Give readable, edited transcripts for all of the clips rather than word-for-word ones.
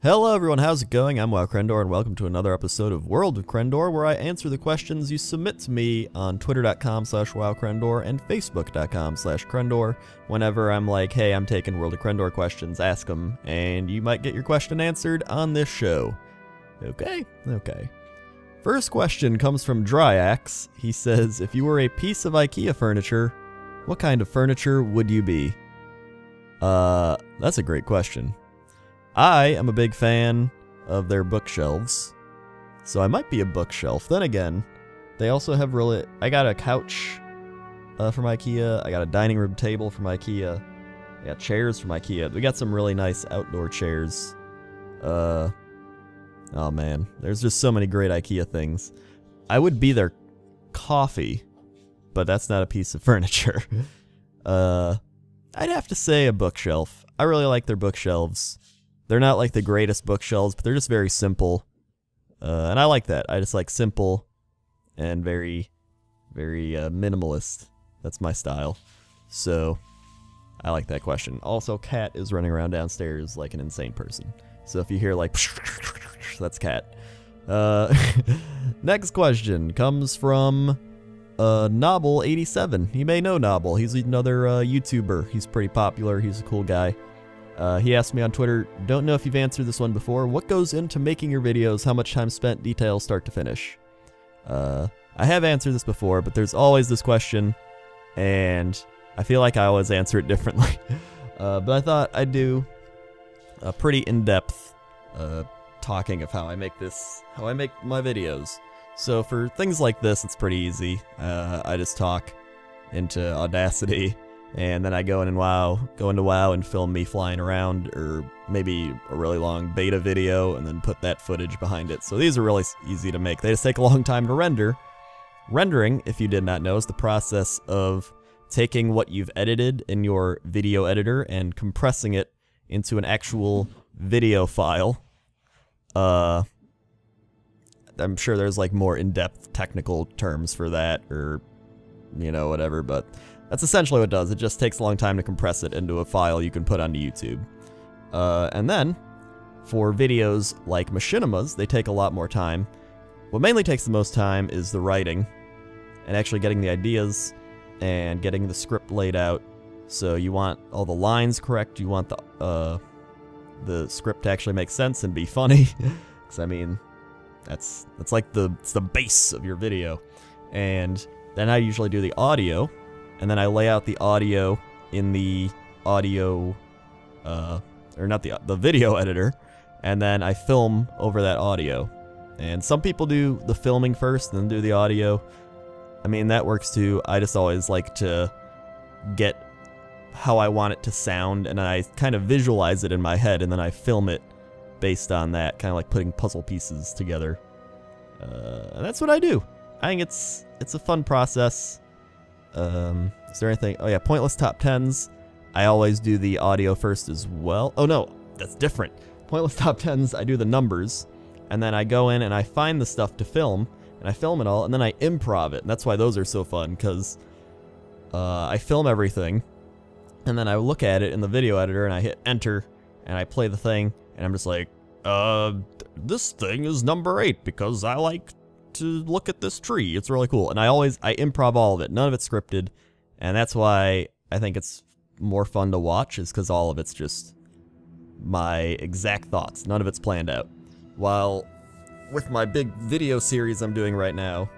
Hello everyone, how's it going? I'm WoWcrendor and welcome to another episode of World of Crendor, where I answer the questions you submit to me on twitter.com/WoWcrendor and facebook.com/Crendor. Whenever I'm like, hey, I'm taking World of Crendor questions, ask them, and you might get your question answered on this show. Okay. First question comes from Dryax. He says, if you were a piece of Ikea furniture, what kind of furniture would you be? That's a great question. I am a big fan of their bookshelves, so I might be a bookshelf. Then again, they also have I got a couch from Ikea, I got a dining room table from Ikea, I got chairs from Ikea. We got some really nice outdoor chairs. Oh man, there's just so many great Ikea things. I would be their coffee, but that's not a piece of furniture. I'd have to say a bookshelf. I really like their bookshelves. They're not like the greatest bookshelves, but they're just very simple. And I like that. I just like simple and very minimalist. That's my style. So, I like that question. Also, Cat is running around downstairs like an insane person. So if you hear like, that's Cat. Next question comes from Nobble87. You may know Nobble. He's another YouTuber. He's pretty popular. He's a cool guy. He asked me on Twitter, don't know if you've answered this one before, what goes into making your videos, how much time spent, details, start to finish? I have answered this before, but there's always this question, and I feel like I always answer it differently. But I thought I'd do a pretty in-depth talking of how I make my videos. So for things like this, it's pretty easy. I just talk into Audacity, and then I go into WoW and film me flying around, or maybe a really long beta video, and then put that footage behind it. So these are really easy to make. They just take a long time to render. Rendering, if you did not know, is the process of taking what you've edited in your video editor and compressing it into an actual video file. I'm sure there's like more in-depth technical terms for that, or whatever, but that's essentially what it does. It just takes a long time to compress it into a file you can put onto YouTube. And then, for videos like machinimas, they take a lot more time. What mainly takes the most time is the writing, and actually getting the ideas, and getting the script laid out. So you want all the lines correct, you want the script to actually make sense and be funny. Because, I mean, that's like it's the base of your video. And then I usually do the audio, and then I lay out the audio in the audio, or not the video editor, and then I film over that audio. And some people do the filming first, then do the audio. I mean, that works too. I just always like to get how I want it to sound, and I kind of visualize it in my head, and then I film it based on that, kind of like putting puzzle pieces together. And that's what I do. I think it's a fun process. Is there anything? Oh yeah, pointless top 10s. I always do the audio first as well. Oh no, that's different. Pointless top 10s, I do the numbers, and then I go in and I find the stuff to film, and I film it all, and then I improv it. And that's why those are so fun, because I film everything, and then I look at it in the video editor, and I hit enter, and I play the thing, and I'm just like, this thing is number 8 because I like to look at this tree. It's really cool. And I improv all of it. None of it's scripted. And that's why I think it's more fun to watch, is because all of it's just my exact thoughts. None of it's planned out. While with my big video series I'm doing right now,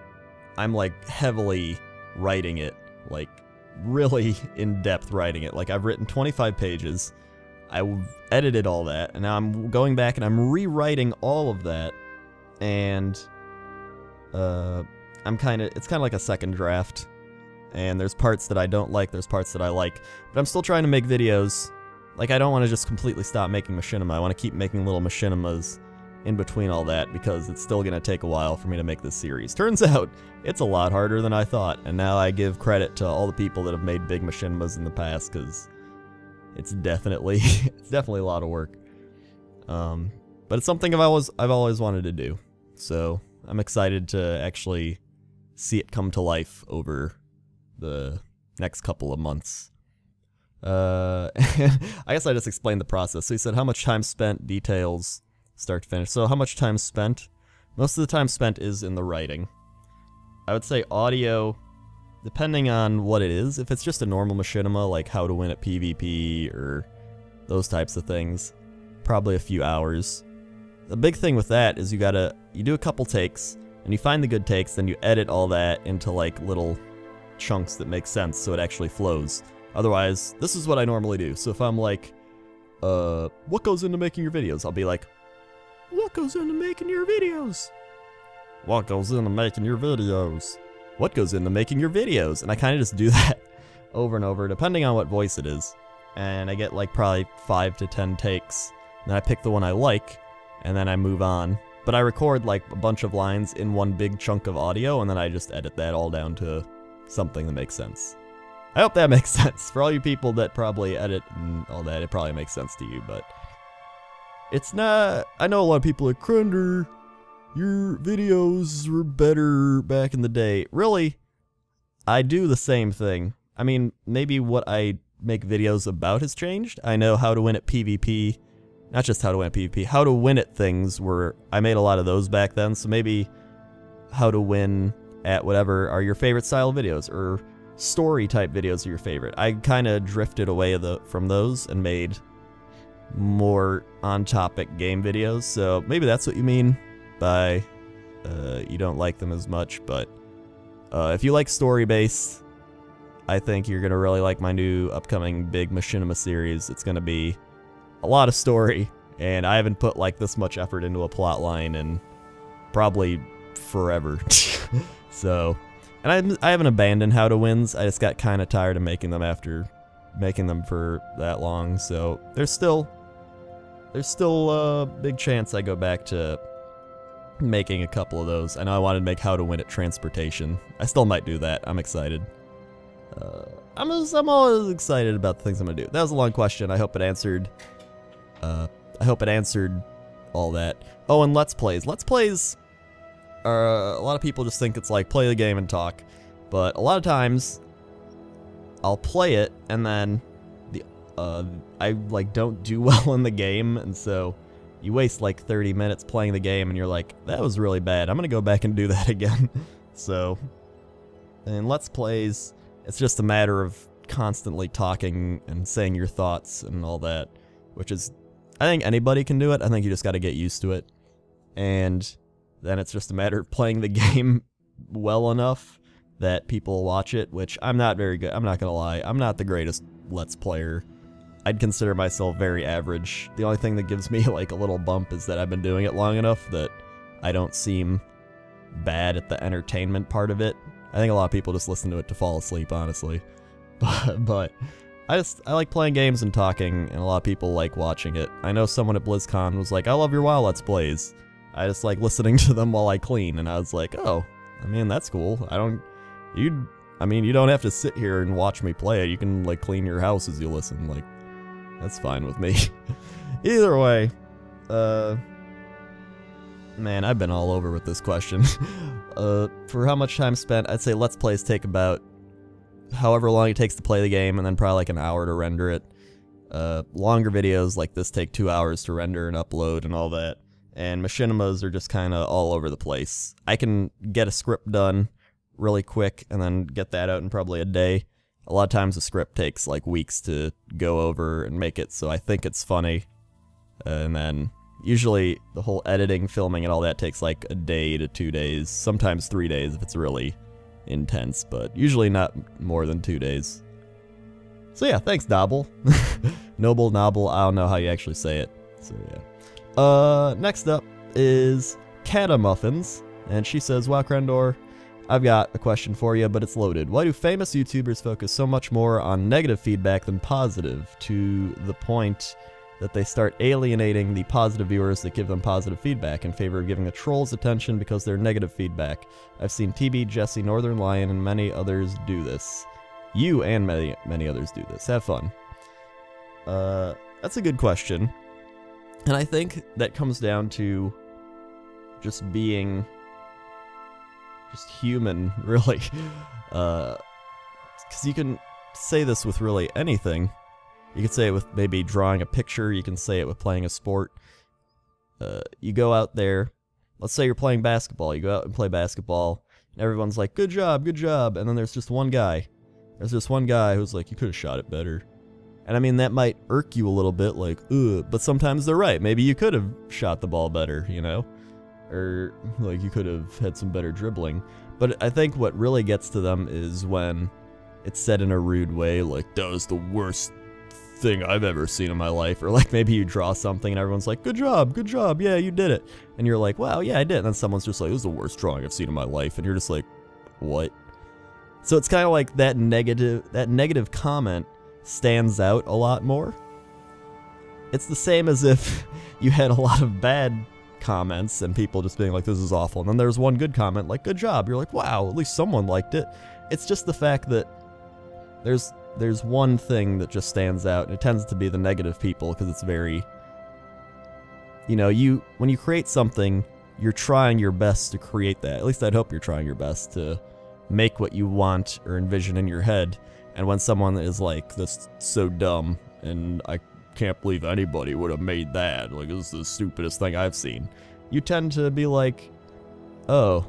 I'm like heavily writing it, like really in-depth writing it. Like I've written 25 pages. I've edited all that, and now I'm going back and I'm rewriting all of that, and it's kind of like a second draft, and there's parts that I don't like, there's parts that I like, but I'm still trying to make videos. Like, I don't want to just completely stop making machinima. I want to keep making little machinimas in between all that, because it's still going to take a while for me to make this series. Turns out, it's a lot harder than I thought, and now I give credit to all the people that have made big machinimas in the past, because it's definitely a lot of work. But it's something I've always wanted to do. So I'm excited to actually see it come to life over the next couple of months. I guess I just explained the process. So he said how much time spent, details, start to finish. So how much time spent? Most of the time spent is in the writing. I would say audio, depending on what it is. If it's just a normal machinima, like how to win at PvP or those types of things, probably a few hours. The big thing with that is you do a couple takes, and you find the good takes, then you edit all that into like little chunks that make sense so it actually flows. Otherwise, this is what I normally do. So if I'm like, what goes into making your videos? I'll be like, what goes into making your videos? What goes into making your videos? What goes into making your videos? And I kind of just do that over and over, depending on what voice it is. And I get like probably 5 to 10 takes. Then I pick the one I like, and then I move on. But I record like a bunch of lines in one big chunk of audio, and then I just edit that all down to something that makes sense. I hope that makes sense. For all you people that probably edit and all that, it probably makes sense to you, but it's not. I know a lot of people are like, Crendor, your videos were better back in the day. Really, I do the same thing. I mean, maybe what I make videos about has changed. I know how to win at PvP, not just how to win at PvP, how to win at things were, I made a lot of those back then, so maybe how to win at whatever are your favorite style of videos, or story type videos are your favorite. I kind of drifted away from those and made more on-topic game videos, so maybe that's what you mean by you don't like them as much. But if you like story-based, I think you're going to really like my new upcoming big machinima series. It's going to be a lot of story, and I haven't put like this much effort into a plot line in probably forever. So, and I haven't abandoned how to wins. I just got kind of tired of making them after making them for that long. So there's still a big chance I go back to making a couple of those. I know I wanted to make how to win at transportation. I still might do that. I'm excited. I'm always excited about the things I'm gonna do. That was a long question. I hope it answered. I hope it answered all that. Oh, and Let's Plays. Let's Plays are, a lot of people just think it's like play the game and talk, but a lot of times I'll play it and then I like don't do well in the game, and so you waste like 30 minutes playing the game and you're like, that was really bad. I'm gonna go back and do that again. So in Let's Plays, it's just a matter of constantly talking and saying your thoughts and all that, which is, I think anybody can do it. I think you just got to get used to it. And then it's just a matter of playing the game well enough that people watch it, which I'm not very good. I'm not going to lie. I'm not the greatest Let's Player. I'd consider myself very average. The only thing that gives me like a little bump is that I've been doing it long enough that I don't seem bad at the entertainment part of it. I think a lot of people just listen to it to fall asleep, honestly. But I like playing games and talking, and a lot of people like watching it. I know someone at BlizzCon was like, I love your WoW Let's Plays. I just like listening to them while I clean, and I was like, oh, I mean, that's cool. I mean, you don't have to sit here and watch me play it. You can like clean your house as you listen. Like, that's fine with me. Either way, man, I've been all over with this question. For how much time spent, I'd say Let's Plays take about however long it takes to play the game, and then probably like an hour to render it. Longer videos like this take 2 hours to render and upload and all that. And machinimas are just kind of all over the place. I can get a script done really quick and then get that out in probably a day. A lot of times the script takes like weeks to go over and make it so I think it's funny. And then usually the whole editing, filming, and all that takes like a day to 2 days, sometimes 3 days if it's really intense, but usually not more than 2 days. So yeah, thanks, Nobble. Noble, Nobble, I don't know how you actually say it. So yeah. Next up is Cata Muffins, and she says, WoWcrendor, I've got a question for you, but it's loaded. Why do famous YouTubers focus so much more on negative feedback than positive, to the point that they start alienating the positive viewers that give them positive feedback in favor of giving the trolls attention because they're negative feedback? I've seen TB, Jesse, Northern Lion, and many others do this. You and many others do this. Have fun. That's a good question. And I think that comes down to just being just human, really. Because you can say this with really anything. You can say it with maybe drawing a picture. You can say it with playing a sport. you go out there, let's say you're playing basketball, you go out and play basketball, and everyone's like, good job, and then there's just one guy. There's this one guy who's like, you could have shot it better. And I mean, that might irk you a little bit, like, ugh, but sometimes they're right. Maybe you could have shot the ball better, you know? Or, like, you could have had some better dribbling. But I think what really gets to them is when it's said in a rude way, like, that was the worst thing I've ever seen in my life. Or, like, maybe you draw something and everyone's like, good job, yeah, you did it. And you're like, wow, yeah, I did. And then someone's just like, it was the worst drawing I've seen in my life. And you're just like, what? So it's kind of like that negative comment stands out a lot more. It's the same as if you had a lot of bad comments and people just being like, this is awful, and then there's one good comment like, good job. You're like, wow, at least someone liked it. It's just the fact that there's one thing that just stands out, and it tends to be the negative people, because it's very, you know, when you create something, you're trying your best to create that. At least I'd hope you're trying your best to make what you want or envision in your head. And when someone is like, this so dumb, and I can't believe anybody would have made that, like, this is the stupidest thing I've seen, you tend to be like, oh,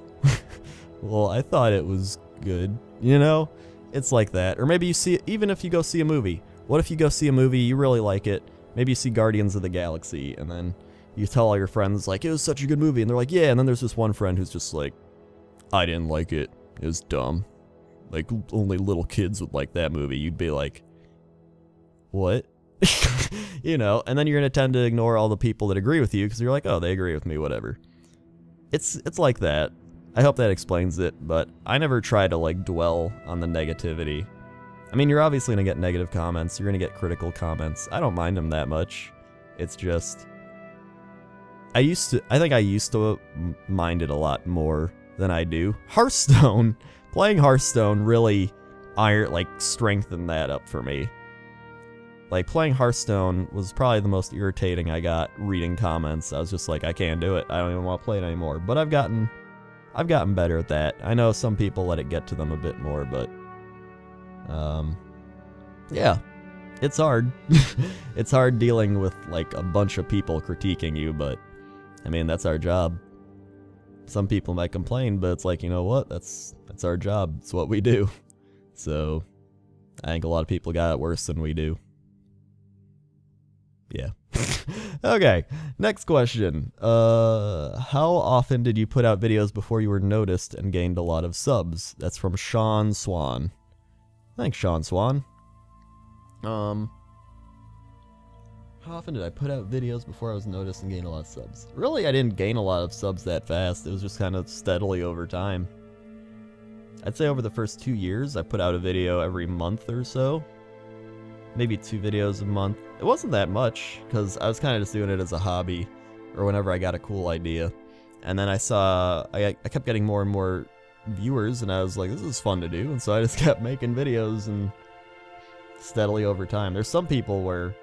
well, I thought it was good, you know? It's like that. Or maybe you see, even if you go see a movie, what if you go see a movie, you really like it, maybe you see Guardians of the Galaxy, and then you tell all your friends, like, it was such a good movie, and they're like, yeah, and then there's this one friend who's just like, I didn't like it, it was dumb. Like, only little kids would like that movie. You'd be like, what? You know, and then you're going to tend to ignore all the people that agree with you, because you're like, oh, they agree with me, whatever. It's like that. I hope that explains it, but I never try to, like, dwell on the negativity. I mean, you're obviously going to get negative comments. You're going to get critical comments. I don't mind them that much. It's just, I think I used to mind it a lot more than I do. Hearthstone. Playing Hearthstone really strengthened that up for me. Like, playing Hearthstone was probably the most irritating I got reading comments. I was just like, I can't do it. I don't even want to play it anymore. But I've gotten better at that. I know some people let it get to them a bit more, but yeah, it's hard. It's hard dealing with, like, a bunch of people critiquing you, but I mean, that's our job. Some people might complain, but it's like, you know what? That's our job. It's what we do. So, I think a lot of people got it worse than we do. Yeah. Okay, next question. How often did you put out videos before you were noticed and gained a lot of subs? That's from Sean Swan. Thanks, Sean Swan. How often did I put out videos before I was noticed and gained a lot of subs? Really, I didn't gain a lot of subs that fast. It was just kind of steadily over time. I'd say over the first 2 years, I put out a video every month or so. Maybe 2 videos a month. It wasn't that much, because I was kind of just doing it as a hobby, or whenever I got a cool idea. And then I kept getting more and more viewers, and I was like, this is fun to do, and so I just kept making videos, and steadily over time. There's some people where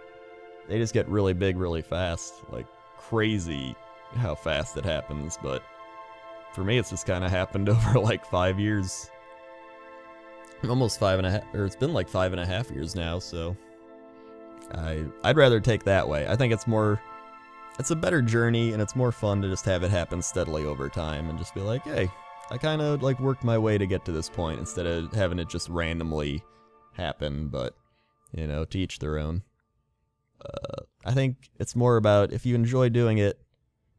they just get really big really fast, like crazy how fast it happens, but for me it's just kind of happened over like 5 years. Almost 5.5, or it's been like 5.5 years now, so I'd rather take that way. I think it's a better journey, and it's more fun to just have it happen steadily over time and just be like, hey, I kind of like worked my way to get to this point instead of having it just randomly happen, but you know, to each their own. I think it's more about, if you enjoy doing it,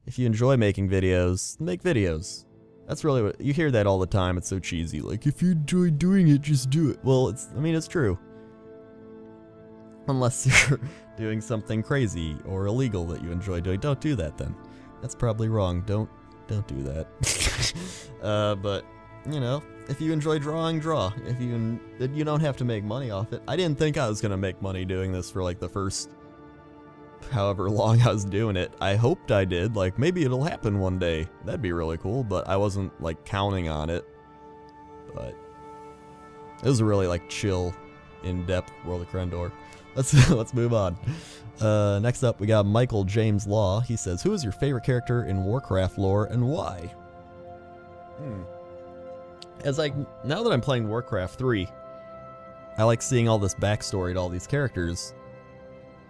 if you enjoy making videos, make videos. That's really what, you hear that all the time, it's so cheesy, like, if you enjoy doing it, just do it. Well, it's true. Unless you're doing something crazy or illegal that you enjoy doing, don't do that then. That's probably wrong, don't do that. But, you know, if you enjoy drawing, draw. If you don't have to make money off it. I didn't think I was gonna make money doing this for like the first however long I was doing it. I hoped I did, like maybe it'll happen one day. That'd be really cool, but I wasn't like counting on it. But it was a really like chill, in-depth World of Crendor. Let's move on. Next up we got Michael James Law. He says, who is your favorite character in Warcraft lore and why? Now that I'm playing Warcraft 3, I like seeing all this backstory to all these characters,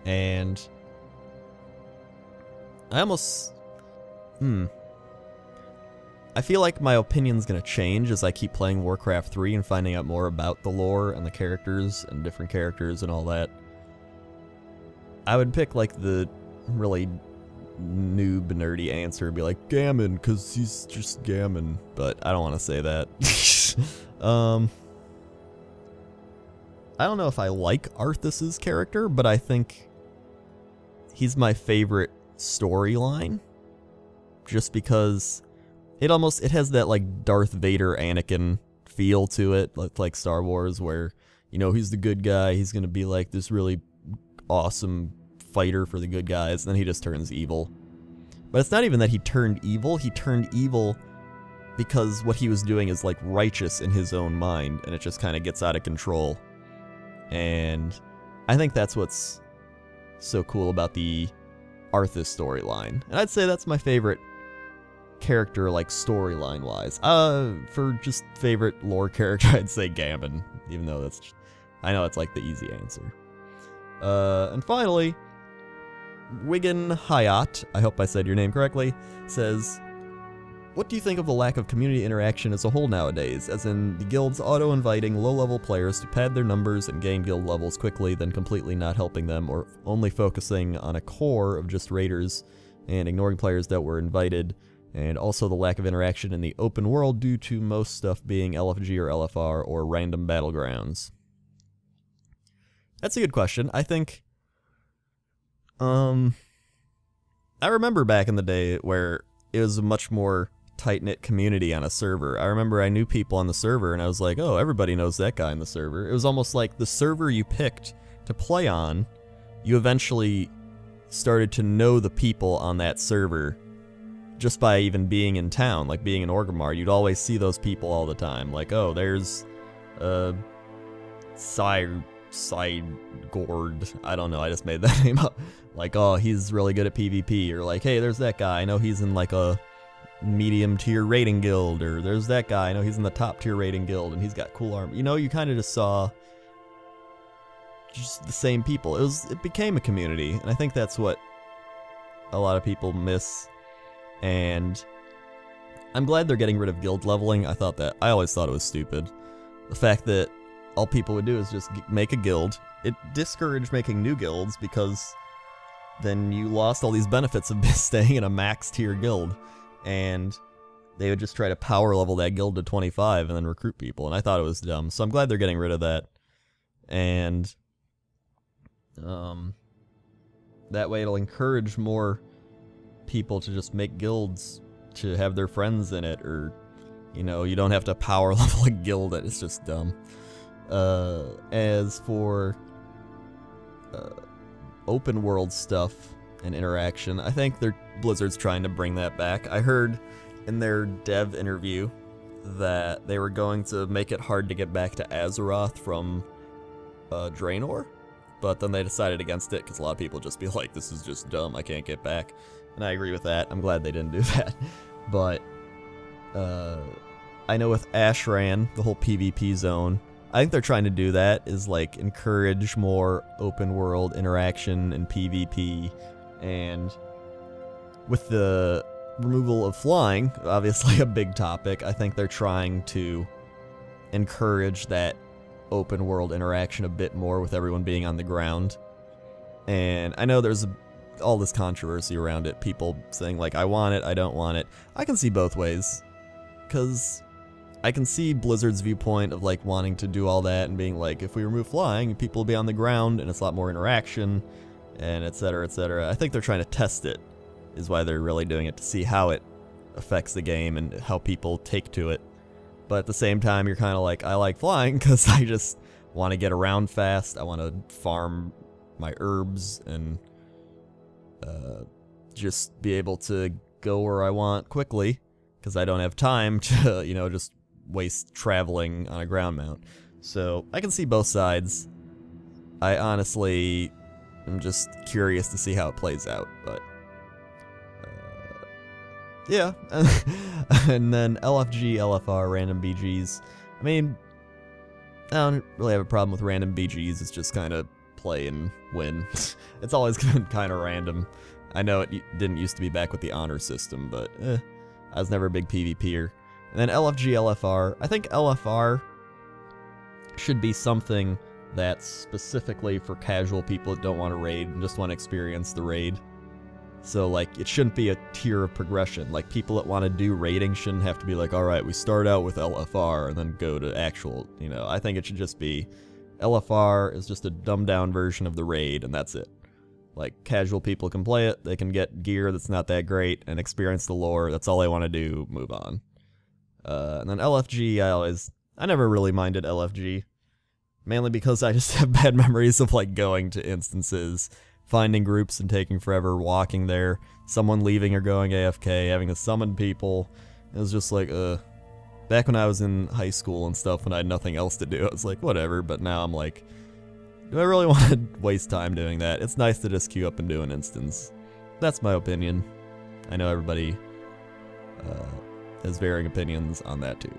and I feel like my opinion's gonna change as I keep playing Warcraft 3 and finding out more about the lore and the characters and different characters and all that. I would pick like the really noob nerdy answer and be like Gammon, cause he's just Gammon, but I don't want to say that. I don't know if I like Arthas's character, but I think he's my favorite storyline, just because it has that like Darth Vader Anakin feel to it, like Star Wars, where, you know, he's the good guy, he's gonna be like this really awesome fighter for the good guys, and then he just turns evil. But it's not even that he turned evil because what he was doing is like righteous in his own mind, and it just kind of gets out of control. And I think that's what's so cool about the Arthas storyline. And I'd say that's my favorite character, like storyline wise. For just favorite lore character, I'd say Gammon, even though I know it's like the easy answer. And finally, Wigan Hayat, I hope I said your name correctly, says, what do you think of the lack of community interaction as a whole nowadays, as in the guilds auto-inviting low-level players to pad their numbers and gain guild levels quickly, then completely not helping them, or only focusing on a core of just raiders and ignoring players that were invited, and also the lack of interaction in the open world due to most stuff being LFG or LFR or random battlegrounds? That's a good question. I think, I remember back in the day where it was a much more tight-knit community on a server. I remember I knew people on the server, and I was like, oh, everybody knows that guy in the server. It was almost like the server you picked to play on, you eventually started to know the people on that server just by even being in town, like being in Orgrimmar. You'd always see those people all the time. Like, oh, there's Sigurd, I don't know, I just made that name up. Like, oh, he's really good at PvP, or like, hey, there's that guy, I know he's in like a medium tier raiding guild, or there's that guy, I know he's in the top tier raiding guild and he's got cool armor. You know, you kind of just saw just the same people. It became a community, and I think that's what a lot of people miss. And I'm glad they're getting rid of guild leveling. I always thought it was stupid. The fact that all people would do is just make a guild. It discouraged making new guilds because then you lost all these benefits of staying in a max tier guild, and they would just try to power level that guild to 25 and then recruit people, and I thought it was dumb. So I'm glad they're getting rid of that, and that way it'll encourage more people to just make guilds to have their friends in it, or, you know, you don't have to power level a guild. It's just dumb. As for open world stuff and interaction, I think Blizzard's trying to bring that back. I heard in their dev interview that they were going to make it hard to get back to Azeroth from Draenor, but then they decided against it because a lot of people just be like, this is just dumb, I can't get back. And I agree with that. I'm glad they didn't do that. But I know with Ashran, the whole PvP zone, I think they're trying to do that, is like encourage more open world interaction and PvP. And with the removal of flying, obviously a big topic, I think they're trying to encourage that open world interaction a bit more with everyone being on the ground. And I know there's all this controversy around it, people saying like, I want it, I don't want it. I can see both ways, because I can see Blizzard's viewpoint of like wanting to do all that and being like, if we remove flying, people will be on the ground and it's a lot more interaction, and etc, etc. I think they're trying to test it, is why they're really doing it, to see how it affects the game and how people take to it. But at the same time, you're kind of like, I like flying because I just want to get around fast, I want to farm my herbs and just be able to go where I want quickly, because I don't have time to, you know, just waste traveling on a ground mount. So I can see both sides. I honestly am just curious to see how it plays out, but yeah. And then LFG, LFR, random BGs. I mean, I don't really have a problem with random BGs, it's just kind of play and win. It's always been kind of random. I know it didn't used to be back with the honor system, but I was never a big PvPer. And then LFG, LFR. I think LFR should be something that's specifically for casual people that don't want to raid and just want to experience the raid. So, like, it shouldn't be a tier of progression. Like, people that want to do raiding shouldn't have to be like, alright, we start out with LFR and then go to actual, you know. I think it should just be, LFR is just a dumbed-down version of the raid, and that's it. Like, casual people can play it, they can get gear that's not that great, and experience the lore, that's all they want to do, move on. And then LFG, I never really minded LFG. Mainly because I just have bad memories of, like, going to instances, finding groups and taking forever, walking there, someone leaving or going AFK, having to summon people. It was just like, back when I was in high school and stuff, when I had nothing else to do, I was like, whatever, but now I'm like, do I really want to waste time doing that? It's nice to just queue up and do an instance. That's my opinion. I know everybody has varying opinions on that too.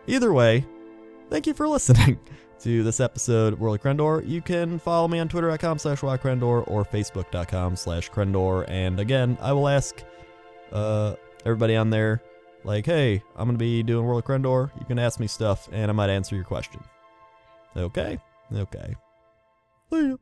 Either way, thank you for listening to this episode of World of Crendor. You can follow me on twitter.com/WoWcrendor or facebook.com/Crendor. And again, I will ask everybody on there, like, hey, I'm going to be doing World of Crendor. You can ask me stuff, and I might answer your question. Okay? Okay. See ya.